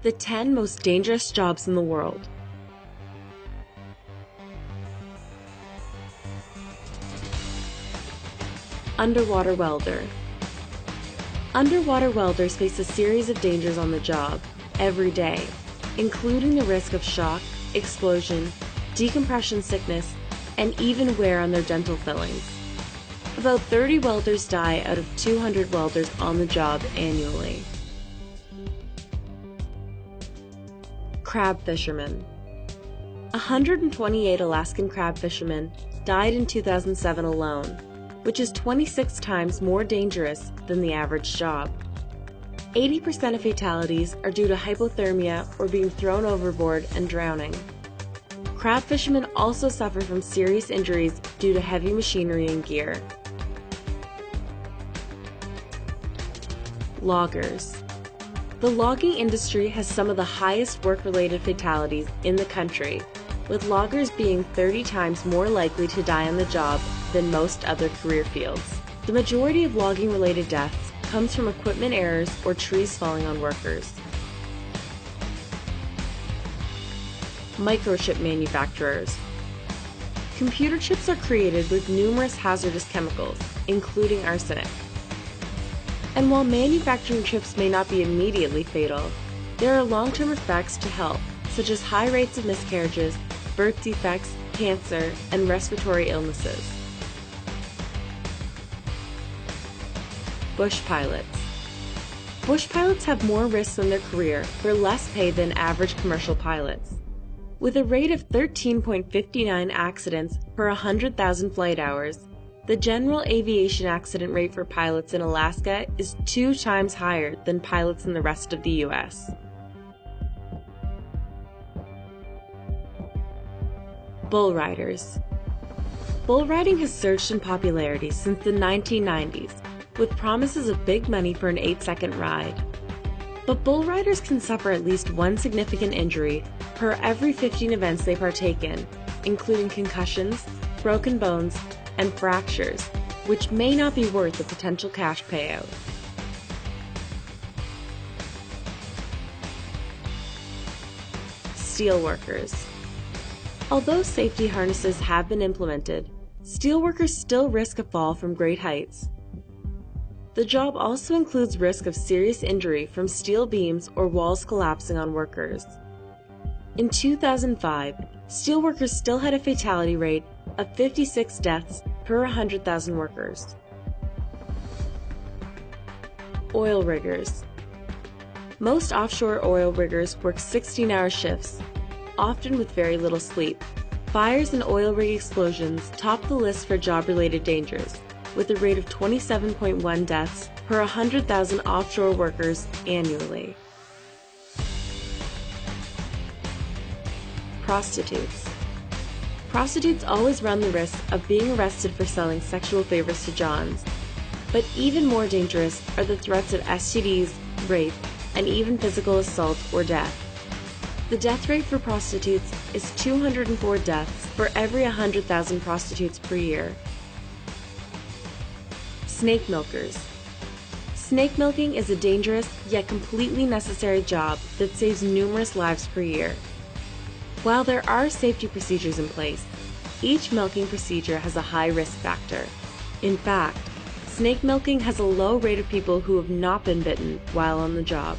The 10 most dangerous jobs in the world. Underwater welder. Underwater welders face a series of dangers on the job every day, including the risk of shock, explosion, decompression sickness, and even wear on their dental fillings. About 30 welders die out of 200 welders on the job annually. Crab fishermen. 128 Alaskan crab fishermen died in 2007 alone, which is 26 times more dangerous than the average job. 80% of fatalities are due to hypothermia or being thrown overboard and drowning. Crab fishermen also suffer from serious injuries due to heavy machinery and gear. Loggers. The logging industry has some of the highest work-related fatalities in the country, with loggers being 30 times more likely to die on the job than most other career fields. The majority of logging-related deaths comes from equipment errors or trees falling on workers. Microchip manufacturers. Computer chips are created with numerous hazardous chemicals, including arsenic. And while manufacturing chips may not be immediately fatal, there are long-term effects to health, such as high rates of miscarriages, birth defects, cancer, and respiratory illnesses. Bush pilots. Bush pilots have more risks in their career for less pay than average commercial pilots. With a rate of 13.59 accidents per 100,000 flight hours, the general aviation accident rate for pilots in Alaska is 2 times higher than pilots in the rest of the U.S. Bull riders. Bull riding has surged in popularity since the 1990s, with promises of big money for an 8-second ride. But bull riders can suffer at least one significant injury per every 15 events they partake in, including concussions, broken bones, and fractures, which may not be worth the potential cash payout. Steelworkers. Although safety harnesses have been implemented, steelworkers still risk a fall from great heights. The job also includes risk of serious injury from steel beams or walls collapsing on workers. In 2005, steelworkers still had a fatality rate of 56 deaths per 100,000 workers. Oil riggers. Most offshore oil riggers work 16-hour shifts, often with very little sleep. Fires and oil rig explosions top the list for job-related dangers, with a rate of 27.1 deaths per 100,000 offshore workers annually. Prostitutes. Prostitutes always run the risk of being arrested for selling sexual favors to Johns. But even more dangerous are the threats of STDs, rape, and even physical assault or death. The death rate for prostitutes is 204 deaths for every 100,000 prostitutes per year. Snake milkers. Snake milking is a dangerous yet completely necessary job that saves numerous lives per year. While there are safety procedures in place, each milking procedure has a high risk factor. In fact, snake milking has a low rate of people who have not been bitten while on the job.